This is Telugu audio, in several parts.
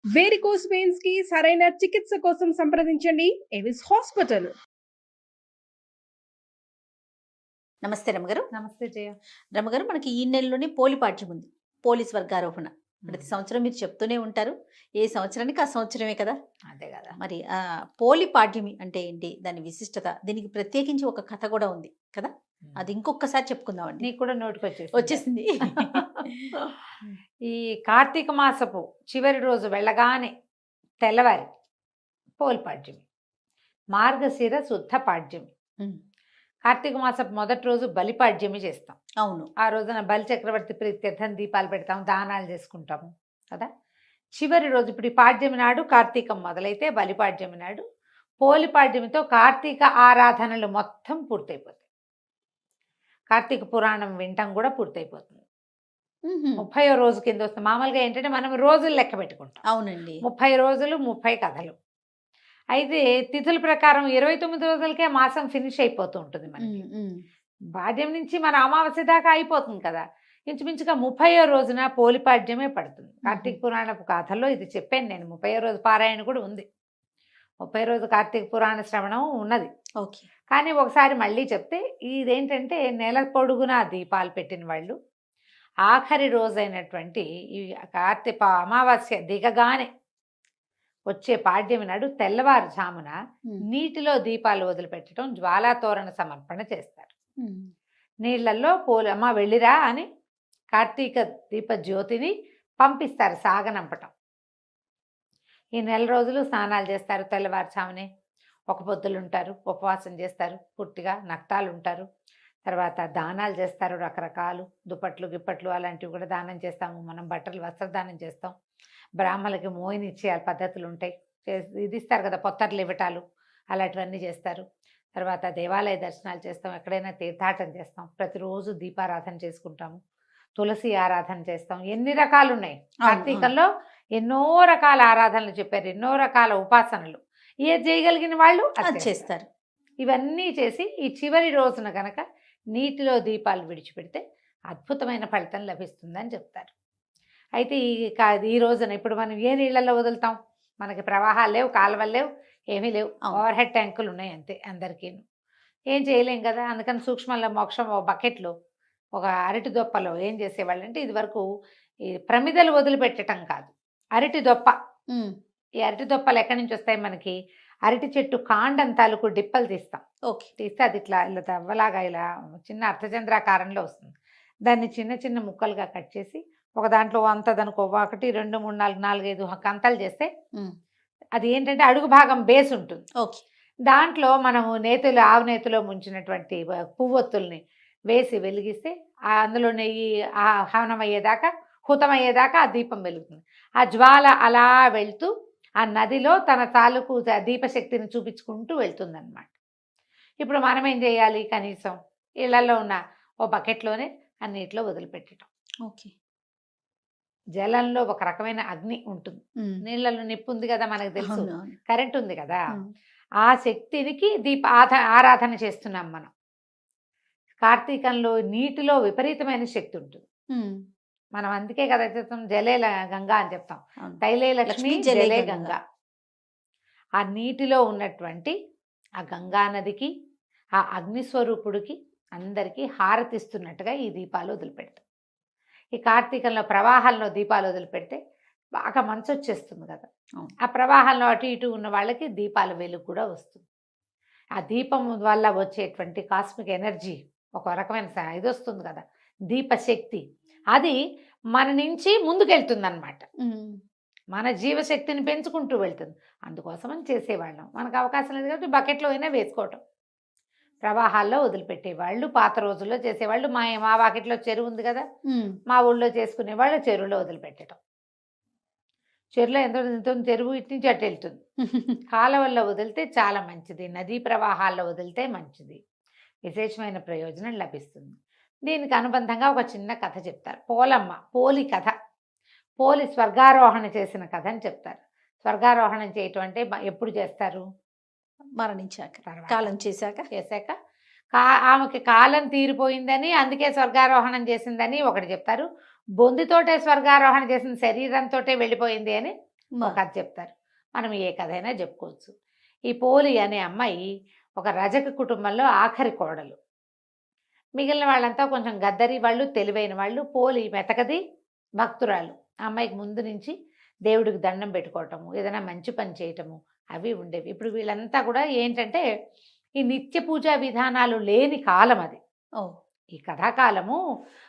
వేరికోస్ వెయిన్స్ కి సరైన చికిత్స కోసం సంప్రదించండి ఎవిస్ హాస్పిటల్. నమస్తే రమగారు. నమస్తే జయ. రమగారు, మనకి ఈ నెలలోనే పోలి పాఠ్యం ఉంది, పోలీస్ వర్గారోహణ. ప్రతి సంవత్సరం మీరు చెప్తూనే ఉంటారు, ఏ సంవత్సరానికి ఆ సంవత్సరమే కదా. అదే కదా. మరి పోలి పాడ్యమి అంటే ఏంటి, దాని విశిష్టత, దీనికి ప్రత్యేకించి ఒక కథ కూడా ఉంది కదా, అది ఇంకొకసారి చెప్పుకుందామండి. నీకు కూడా నోటికి వచ్చేసింది. ఈ కార్తీక మాసపు చివరి రోజు వెళ్ళగానే తెల్లవారి పోలి పాడ్యమి, మార్గశిర శుద్ధ పాడ్యమి. కార్తీక మాసపు మొదటి రోజు బలిపాడ్యమి చేస్తాం. అవును, ఆ రోజున బలి చక్రవర్తి ప్రీత్యర్థం దీపాలు పెడతాం, దానాలు చేసుకుంటాము కదా. చివరి రోజు ఇప్పుడు ఈ పాడ్యమి నాడు కార్తీకం మొదలైతే బలిపాడ్యమి నాడు పోలిపాడ్యమితో కార్తీక ఆరాధనలు మొత్తం పూర్తయిపోతాయి. కార్తీక పురాణం వింటాం కూడా పూర్తయిపోతుంది. 30వ రోజు కింద వస్తుంది. మామూలుగా ఏంటంటే మనం రోజులు లెక్క పెట్టుకుంటాం. అవునండి, 30 రోజులు 30 కథలు. అయితే తిథుల ప్రకారం 29 రోజులకే మాసం ఫినిష్ అయిపోతూ ఉంటుంది మనకి. పాడ్యం నుంచి మన అమావాస్య దాకా అయిపోతుంది కదా. ఇంచుమించుగా 30వ రోజున పోలిపాడ్యమే పడుతుంది. కార్తీక పురాణపు కథల్లో ఇది చెప్పాను నేను. 30వ రోజు పారాయణ కూడా ఉంది. 30వ రోజు కార్తీక పురాణ శ్రవణం ఉన్నది. ఓకే. కానీ ఒకసారి మళ్ళీ చెప్తే, ఇదేంటంటే నెల పొడుగునా దీపాలు పెట్టిన వాళ్ళు ఆఖరి రోజైనటువంటి ఈ కార్తీక అమావాస్య దిగగానే వచ్చే పాడ్యమి నాడు తెల్లవారుజామున నీటిలో దీపాలు వదిలిపెట్టడం, జ్వాలాతోరణ సమర్పణ చేస్తారు. నీళ్లలో అమ్మ వెళ్ళిరా అని కార్తీక దీప జ్యోతిని పంపిస్తారు, సాగనంపటం. ఈ నెల రోజులు స్నానాలు చేస్తారు. తెల్లవారుజామునే ఒక పొద్దులు ఉంటారు, ఉపవాసం చేస్తారు, పూర్తిగా నక్తాలు ఉంటారు. తర్వాత దానాలు చేస్తారు, రకరకాలు దుప్పట్లు గిప్పట్లు అలాంటివి కూడా దానం చేస్తాము. మనం బట్టలు వస్త్రదానం చేస్తాం. బ్రాహ్మణులకి మోయిని ఇచ్చే పద్ధతులు ఉంటాయి, ఇది ఇస్తారు కదా, పొత్తర్లు ఇవ్వటాలు అలాంటివన్నీ చేస్తారు. తర్వాత దేవాలయ దర్శనాలు చేస్తాం, ఎక్కడైనా తీర్థాటన చేస్తాం, ప్రతిరోజు దీపారాధన చేసుకుంటాము, తులసి ఆరాధన చేస్తాం. ఎన్ని రకాలు ఉన్నాయి కార్తీకంలో, ఎన్నో రకాల ఆరాధనలు చెప్పారు, ఎన్నో రకాల ఉపాసనలు. ఏది చేయగలిగిన వాళ్ళు అది చేస్తారు. ఇవన్నీ చేసి ఈ చివరి రోజున కనుక నీటిలో దీపాలు విడిచిపెడితే అద్భుతమైన ఫలితం లభిస్తుందని చెప్తారు. అయితే ఈ రోజున ఇప్పుడు మనం ఏ నీళ్ళల్లో వదులుతాం? మనకి ప్రవాహాలు లేవు, కాలువలు లేవు, ఏమీ లేవు, ఓవర్ హెడ్ ట్యాంకులు ఉన్నాయి అంతే. అందరికీ ఏం చేయలేం కదా. అందుకని సూక్ష్మంలో మోక్షం ఒక బకెట్లో, ఒక అరటి దొప్పలో ఏం చేసేవాళ్ళు అంటే, ఇది వరకు ఈ ప్రమిదలు వదిలిపెట్టడం కాదు, అరటి దొప్ప. ఈ అరటి దొప్పలు ఎక్కడి నుంచి వస్తాయి? మనకి అరటి చెట్టు కాండం తాలూకు డిప్పలు తీస్తాం. ఓకే, తీస్తే అది ఇట్లా ఇలా దవ్వలాగా ఇలా చిన్న అర్ధచంద్రాకారంలో వస్తుంది. దాన్ని చిన్న చిన్న ముక్కలుగా కట్ చేసి ఒక దాంట్లో అంత దానికి 1 2 3 4 4 5 కంతలు చేస్తే అది ఏంటంటే అడుగు భాగం బేస్ ఉంటుంది. ఓకే, దాంట్లో మనము నేతులు, ఆవు నేతిలో ముంచినటువంటి పువ్వొత్తుల్ని వేసి వెలిగిస్తే అందులో నెయ్యి హవనం అయ్యేదాకా, హుతం అయ్యేదాకా ఆ దీపం వెలుగుతుంది. ఆ జ్వాల అలా వెళ్తూ ఆ నదిలో తన తాలూకు దీపశక్తిని చూపించుకుంటూ వెళ్తుందన్నమాట. ఇప్పుడు మనం ఏం చేయాలి? కనీసం ఇళ్లలో ఉన్న ఓ బకెట్లోనే అన్నిట్లో వదిలిపెట్టడం. ఓకే. జలంలో ఒక రకమైన అగ్ని ఉంటుంది, నీళ్ళలో నిప్పు ఉంది కదా, మనకు తెలుసు, కరెంట్ ఉంది కదా, ఆ శక్తినికి ఆరాధన చేస్తున్నాం మనం. కార్తీకంలో నీటిలో విపరీతమైన శక్తి ఉంటుంది. మనం అందుకే కదా చెప్తాం జలే గంగా అని చెప్తాం, తైలే లక్ష్మి జలే గంగా. ఆ నీటిలో ఉన్నటువంటి ఆ గంగా నదికి, ఆ అగ్నిస్వరూపుడికి అందరికీ హారతిస్తున్నట్టుగా ఈ దీపాలు వదిలిపెడతాం. ఈ కార్తీకంలో ప్రవాహంలో దీపాలు వదిలిపెడితే బాగా మంచు వచ్చేస్తుంది కదా, ఆ ప్రవాహంలో అటు ఇటు ఉన్న వాళ్ళకి దీపాల వెలుగు కూడా వస్తుంది. ఆ దీపం వల్ల వచ్చేటువంటి కాస్మిక్ ఎనర్జీ, ఒక రకమైన ఇది వస్తుంది కదా, దీపశక్తి, అది మన నుంచి ముందుకెళ్తుంది అన్నమాట. మన జీవశక్తిని పెంచుకుంటూ వెళ్తుంది. అందుకోసమని చేసేవాళ్ళం. మనకు అవకాశం లేదు కాబట్టి బకెట్లో అయినా వేసుకోవటం, ప్రవాహాల్లో వదిలిపెట్టేవాళ్ళు. పాత రోజుల్లో చేసేవాళ్ళు. మా వాకిట్లో చెరువు ఉంది కదా, మా ఊళ్ళో చేసుకునేవాళ్ళు చెరువులో వదిలిపెట్టడం. చెరువులో ఎంత చెరువు ఇటు నుంచి అటు వెళ్తుంది. కాలువల్లో వదిలితే చాలా మంచిది, నదీ ప్రవాహాల్లో వదిలితే మంచిది, విశేషమైన ప్రయోజనం లభిస్తుంది. దీనికి అనుబంధంగా ఒక చిన్న కథ చెప్తారు. పోలమ్మ, పోలి కథ, పోలి స్వర్గారోహణ చేసిన కథ అని చెప్తారు. స్వర్గారోహణం చేయటం అంటే ఎప్పుడు చేస్తారు? మరణించాక, కాలం చేశాక ఆమెకి కాలం తీరిపోయిందని, అందుకే స్వర్గారోహణం చేసిందని ఒకటి చెప్తారు. బొందితోటే స్వర్గారోహణ చేసిన, శరీరంతో వెళ్ళిపోయింది అని ఒక కథ చెప్తారు. మనం ఏ కథ అయినా చెప్పుకోవచ్చు. ఈ పోలి అనే అమ్మాయి ఒక రజక కుటుంబంలో ఆఖరి కోడలు. మిగిలిన వాళ్ళంతా కొంచెం గద్దరి వాళ్ళు, తెలివైన వాళ్ళు. పోలి మెతకది, భక్తురాలు. ఆ అమ్మాయికి ముందు నుంచి దేవుడికి దండం పెట్టుకోవటము, ఏదైనా మంచి పని చేయటము అవి ఉండేవి. ఇప్పుడు వీళ్ళంతా కూడా ఏంటంటే ఈ నిత్య పూజా విధానాలు లేని కాలం అది. ఓ ఈ కథాకాలము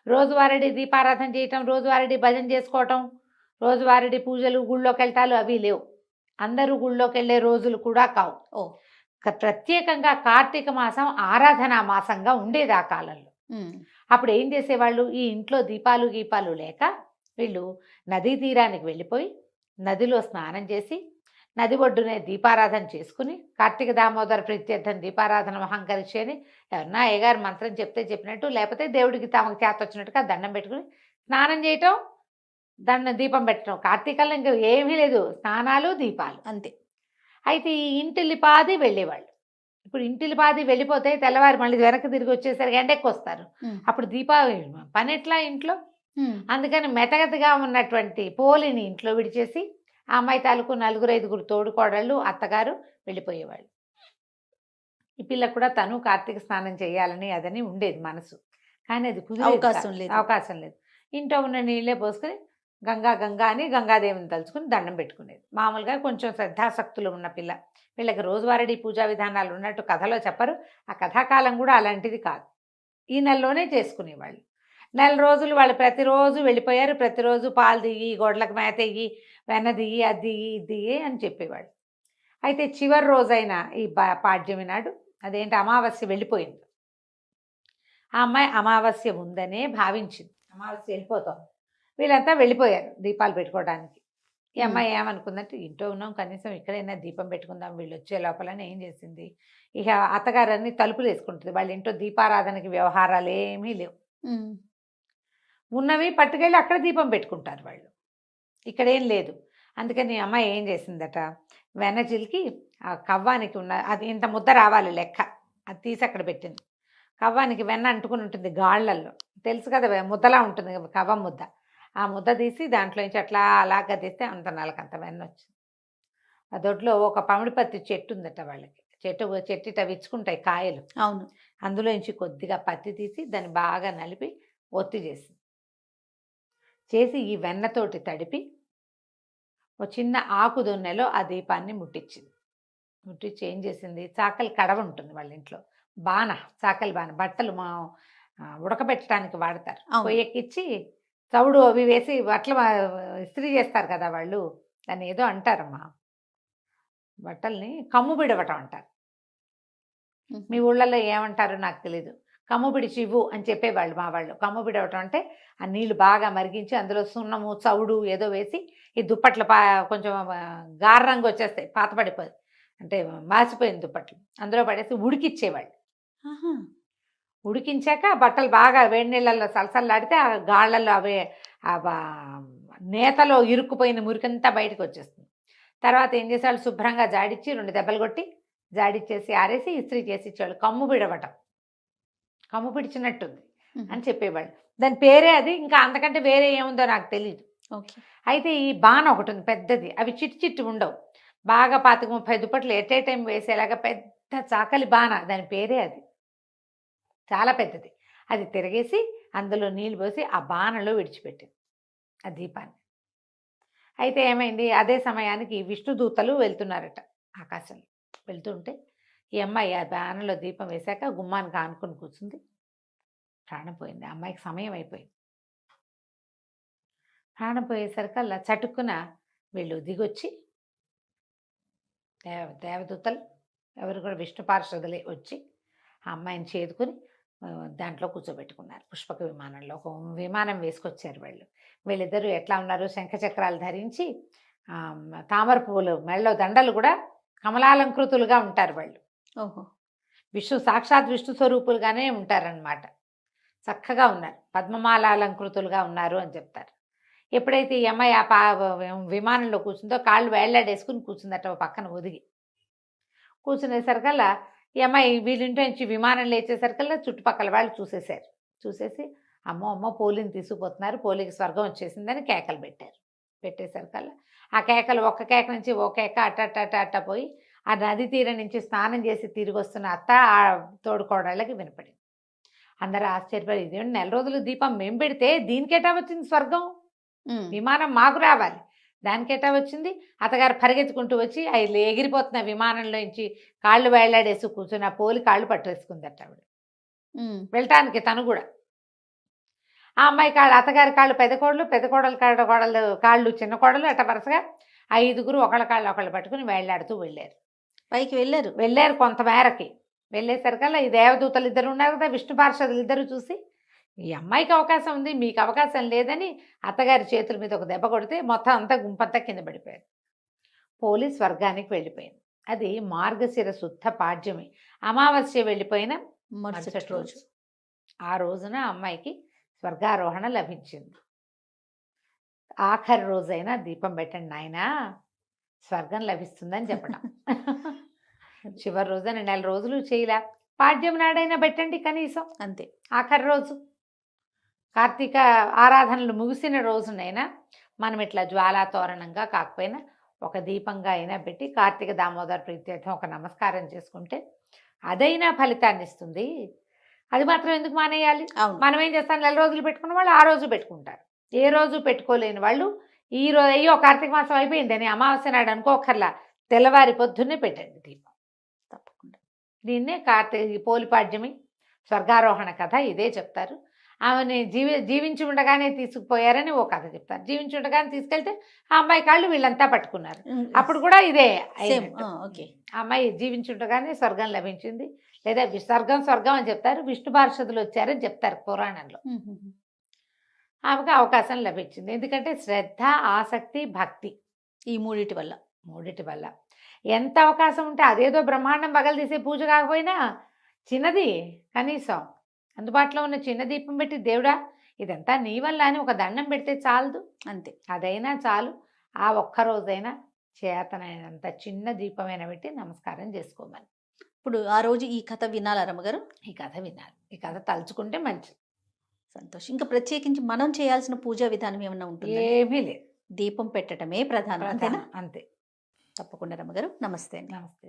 రోజువారీ దీపారాధన చేయటం, రోజువారీ భజన చేసుకోవటం, రోజువారీ పూజలు, గుళ్ళోకి వెళ్ళటాలు అవి లేవు. అందరూ గుళ్ళోకి వెళ్ళే రోజులు కూడా కావు. ఓ ప్రత్యేకంగా కార్తీక మాసం ఆరాధనా మాసంగా ఉండేది ఆ కాలంలో. అప్పుడు ఏం చేసేవాళ్ళు, ఈ ఇంట్లో దీపాలు గీపాలు లేక వీళ్ళు నదీ తీరానికి వెళ్ళిపోయి నదిలో స్నానం చేసి నది ఒడ్డునే దీపారాధన చేసుకుని కార్తీక దామోదర ప్రీత్యర్థం దీపారాధన మహంకరిచి అని ఎవరన్నా అయ్యగారు మంత్రం చెప్తే చెప్పినట్టు, లేకపోతే దేవుడికి తమకు చేత వచ్చినట్టుగా దండం పెట్టుకుని స్నానం చేయటం, దీపం పెట్టడం. కార్తీకంలో ఇంకా ఏమీ లేదు, స్నానాలు దీపాలు అంతే. అయితే ఈ ఇంటిల్లిపాది వెళ్ళేవాళ్ళు. ఇప్పుడు ఇంటిల్లిపాది వెళ్ళిపోతే తెల్లవారు మళ్ళీ వెనక్కి తిరిగి వచ్చేసరికి ఎండెక్కి వస్తారు. అప్పుడు దీపావళి పని ఎట్లా ఇంట్లో? అందుకని మెతగతగా ఉన్నటువంటి పోలిని ఇంట్లో విడిచేసి ఆ అమ్మాయి తాలూకు 4-5 తోడుకోడళ్ళు, అత్తగారు వెళ్ళిపోయేవాళ్ళు. ఈ పిల్ల కూడా తను కార్తీక స్నానం చేయాలని అదని ఉండేది మనసు. కానీ అది అవకాశం లేదు. ఇంట్లో ఉన్న నీళ్ళే పోసుకొని గంగా గంగా అని గంగాదేవిని తలుచుకుని దండం పెట్టుకునేది. మామూలుగా కొంచెం శ్రద్ధాశక్తులు ఉన్న పిల్ల. వీళ్ళకి రోజువారీ పూజా విధానాలు ఉన్నట్టు కథలో చెప్పరు. ఆ కథాకాలం కూడా అలాంటిది కాదు. ఈ నెలలోనే చేసుకునేవాళ్ళు. 4 రోజులు వాళ్ళు ప్రతిరోజు వెళ్ళిపోయారు. ప్రతిరోజు పాలు దిగి, గొడ్లకు మేత ఇయ్యి, వెన్న దిగి, అది దిగి, ఇది దిగి అని చెప్పేవాళ్ళు. అయితే చివరి రోజైన ఈ పాడ్యమి నాడు, అదేంటి అమావాస్య వెళ్ళిపోయింది. ఆ అమ్మాయి అమావాస్య ఉందనే భావించింది. అమావాస్య వెళ్ళిపోతాం. వీళ్ళంతా వెళ్ళిపోయారు దీపాలు పెట్టుకోవడానికి. ఈ అమ్మాయి ఏమనుకుందంటే, ఇంట్లో ఉన్నాం, కనీసం ఇక్కడైనా దీపం పెట్టుకుందాం వీళ్ళు వచ్చే లోపలని ఏం చేసింది, ఇక అత్తగారన్నీ తలుపులు వేసుకుంటుంది. వాళ్ళ ఇంట్లో దీపారాధనకి వ్యవహారాలు ఏమీ లేవు. ఉన్నవి పట్టుకెళ్ళి అక్కడ దీపం పెట్టుకుంటారు వాళ్ళు, ఇక్కడేం లేదు. అందుకని అమ్మాయి ఏం చేసిందట, వెన్న చిలికి ఆ కవ్వానికి ఉన్న అది ఇంత ముద్ద రావాలి లెక్క, అది తీసి అక్కడ పెట్టింది. కవ్వానికి వెన్న అంటుకుని ఉంటుంది గాళ్ళల్లో, తెలుసు కదా, ముద్దలా ఉంటుంది కవ్వం ముద్ద. ఆ ముద్ద తీసి దాంట్లో నుంచి అట్లా అలాగా తీస్తే అంత నలకంత వెన్న వచ్చింది. ఆ దొడ్లో ఒక పమిడిపత్తి చెట్టు ఉందట వాళ్ళకి. చెట్టు విచ్చుకుంటాయి కాయలు. అవును. అందులో నుంచి కొద్దిగా పత్తి తీసి దాన్ని బాగా నలిపి ఒత్తి చేసి ఈ వెన్నతోటి తడిపి ఒక చిన్న ఆకు దొన్నెలో ఆ దీపాన్ని ముట్టించింది. ముట్టించి ఏం చేసింది, చాకలి కడవ ఉంటుంది వాళ్ళ ఇంట్లో, చాకలి బాణ, బట్టలు ఉడకబెట్టడానికి వాడతారు. పొయ్యెక్కిచ్చి చవుడు అవి వేసి బట్టలు ఇస్త్రీ చేస్తారు కదా వాళ్ళు, దాన్ని ఏదో అంటారమ్మా, బట్టల్ని కమ్ము బిడవటం అంటారు. మీ ఊళ్ళల్లో ఏమంటారో నాకు తెలీదు. కమ్ము బిడిచి ఇవ్వు అని చెప్పేవాళ్ళు మా వాళ్ళు. కమ్ము బిడవటం అంటే ఆ నీళ్లు బాగా మరిగించి అందులో సున్నము, చవుడు ఏదో వేసి ఈ దుప్పట్లు కొంచెం గార రంగు వచ్చేస్తాయి, పాతపడిపోయి అంటే మాసిపోయిన దుప్పట్లు అందులో పడేసి ఉడికిచ్చేవాళ్ళు. ఉడికించాక బట్టలు బాగా వేడి నీళ్ళల్లో సలసల్లాడితే ఆ గాళ్ళల్లో అవే నేతలో ఇరుక్కుపోయిన మురికంతా బయటకు వచ్చేస్తుంది. తర్వాత ఏం చేసేవాళ్ళు, శుభ్రంగా జాడిచ్చి 2 దెబ్బలు కొట్టి జాడిచ్చేసి ఆరేసి ఇస్త్రీ చేసి ఇచ్చేవాళ్ళు. కమ్ము బిడవటం, కమ్ము పిడిచినట్టుంది అని చెప్పేవాళ్ళు. దాని పేరే అది, ఇంకా అంతకంటే వేరే ఏముందో నాకు తెలియదు. అయితే ఈ బాణ ఒకటి ఉంది పెద్దది, అవి చిట్టి ఉండవు, బాగా 25-30 దుప్పట్లు ఎట్ ఏ టైం వేసేలాగా పెద్ద చాకలి బాణ, దాని పేరే అది, చాలా పెద్దది. అది తిరగేసి అందులో నీళ్ళు పోసి ఆ బాణలో విడిచిపెట్టింది ఆ దీపాన్ని. అయితే ఏమైంది, అదే సమయానికి విష్ణుదూతలు వెళ్తున్నారట ఆకాశంలో. వెళ్తుంటే ఈ అమ్మాయి ఆ బాణలో దీపం వేశాక గుమ్మానికి ఆనుకొని కూర్చుంది. ప్రాణం పోయింది. ఆ అమ్మాయికి సమయం అయిపోయింది. ప్రాణం పోయేసరికల్లా చటుక్కున వీళ్ళు దిగొచ్చి దేవదూతలు ఎవరు కూడా విష్ణు పార్షదులే వచ్చి ఆ అమ్మాయిని చేదుకుని దాంట్లో కూర్చోబెట్టుకున్నారు. పుష్పక విమానంలో ఒక విమానం వేసుకొచ్చారు వాళ్ళు. వీళ్ళిద్దరూ ఎట్లా ఉన్నారు, శంఖచక్రాలు ధరించి తామర పువ్వులు మెళ్ళలో దండలు కూడా కమలాలంకృతులుగా ఉంటారు వాళ్ళు. సాక్షాత్ విష్ణు స్వరూపులుగానే ఉంటారనమాట. చక్కగా ఉన్నారు, పద్మమాలాలంకృతులుగా ఉన్నారు అని చెప్తారు. ఎప్పుడైతే ఈ అమ్మాయి ఆ విమానంలో కూర్చుందో కాళ్ళు వేళ్లాడేసుకుని కూర్చుందట పక్కన ఒదిగి. కూర్చునేసరికల్లా ఈ అమ్మాయి వీళ్ళింటి నుంచి విమానం లేచేసరికల్లా చుట్టుపక్కల వాళ్ళు చూసేసి అమ్మో పోలిని తీసుకుపోతున్నారు, పోలికి స్వర్గం వచ్చేసిందని కేకలు పెట్టేసరికల్లా ఆ కేకలు ఒక్క కేక నుంచి ఓ కేక అట్ట పోయి ఆ నది తీరం నుంచి స్నానం చేసి తిరిగి వస్తున్న అత్త ఆ తోడుకోడళ్ళకి వినపడింది. అందరూ ఆశ్చర్యపడి, ఇదేంటి 4 రోజులు దీపం మేము పెడితే దీనికేటా వచ్చింది స్వర్గం, విమానం మాకు రావాలి, దానికేటా వచ్చింది. అత్తగారు పరిగెత్తుకుంటూ వచ్చి అవి ఎగిరిపోతున్న విమానంలో నుంచి కాళ్ళు వేళ్లాడేసి కూర్చుని ఆ పోలి కాళ్ళు పట్టేసుకుందట ఆవిడ వెళ్ళటానికి. తను కూడా ఆ అమ్మాయి కాళ్ళు, అత్తగారి కాళ్ళు పెద్ద కోడలు కాళ్ళు చిన్న కోడలు, అట్ట వరుసగా 5గురు ఒకళ్ళ కాళ్ళు ఒకళ్ళు పట్టుకుని వేళ్లాడుతూ వెళ్ళారు. పైకి వెళ్ళారు కొంతమేరకి. వెళ్ళేసరికల్లా ఈ దేవదూతలు ఇద్దరు ఉన్నారు కదా, విష్ణు పార్షదులు ఇద్దరు చూసి, ఈ అమ్మాయికి అవకాశం ఉంది మీకు అవకాశం లేదని అత్తగారి చేతుల మీద ఒక దెబ్బ కొడితే మొత్తం అంతా గుంపంతా కింద పడిపోయారు. పోలీస్ స్వర్గానికి వెళ్ళిపోయింది. అది మార్గశిర శుద్ధ పాడ్యమి, అమావాస్య వెళ్ళిపోయిన మరుసటి రోజు. ఆ రోజున అమ్మాయికి స్వర్గారోహణ లభించింది. ఆఖరి రోజైనా దీపం పెట్టండి నాయనా, స్వర్గం లభిస్తుందని చెప్పడం. చివరి రోజున 4 రోజులు చేయలే, పాడ్యం నాడైనా పెట్టండి కనీసం, అంతే. ఆఖరి రోజు కార్తీక ఆరాధనలు ముగిసిన రోజునైనా మనం ఇట్లా జ్వాలా తోరణంగా కాకపోయినా ఒక దీపంగా అయినా పెట్టి కార్తీక దామోదర ప్రీత్యర్థం ఒక నమస్కారం చేసుకుంటే అదైనా ఫలితాన్ని ఇస్తుంది. అది మాత్రం ఎందుకు మానేయాలి? మనం ఏం చేస్తాం, 4 రోజులు పెట్టుకున్న వాళ్ళు ఆ రోజు పెట్టుకుంటారు. ఏ రోజు పెట్టుకోలేని వాళ్ళు ఈ రోజు అయ్యో కార్తీక మాసం అయిపోయింది అని అమావాస్య నాడు అనుకోకర్లా, తెల్లవారి పొద్దున్నే పెట్టండి దీపం తప్పకుండా. దీన్నే కార్తీక పోలిపాడ్యమి స్వర్గారోహణ కథ ఇదే చెప్తారు. ఆమెని జీవించి ఉండగానే తీసుకుపోయారని ఓ కథ చెప్తారు. జీవించి ఉండగానే తీసుకెళ్తే ఆ అమ్మాయి కాళ్ళు వీళ్ళంతా పట్టుకున్నారు, అప్పుడు కూడా ఇదే ఓకే. ఆ అమ్మాయి జీవించి ఉండగానే స్వర్గం లభించింది, లేదా స్వర్గం అని చెప్తారు. విష్ణు పార్షదులు వచ్చారని చెప్తారు పురాణంలో. ఆమెకు అవకాశం లభించింది. ఎందుకంటే శ్రద్ధ, ఆసక్తి, భక్తి ఈ మూడిటి వల్ల ఎంత అవకాశం ఉంటే అదేదో బ్రహ్మాండం పగలదీసే పూజ కాకపోయినా చిన్నది కనీసం అందుబాటులో ఉన్న చిన్న దీపం పెట్టి, దేవుడా ఇదంతా నీ వల్ల అని ఒక దండం పెడితే చాలదు, అంతే. అదైనా చాలు. ఆ ఒక్కరోజైనా చేతనైనంత చిన్న దీపమైనా పెట్టి నమస్కారం చేసుకోమని. ఇప్పుడు ఆ రోజు ఈ కథ వినాలా రమ్మగారు? ఈ కథ వినాలి, ఈ కథ తలుచుకుంటే మంచిది. సంతోషం. ఇంకా ప్రత్యేకించి మనం చేయాల్సిన పూజా విధానం ఏమన్నా ఉంటుంది? ఏమీ లేదు, దీపం పెట్టడమే ప్రధానం, అంతేనా? అంతే. తప్పకుండా రమ్మగారు. నమస్తే. నమస్తే.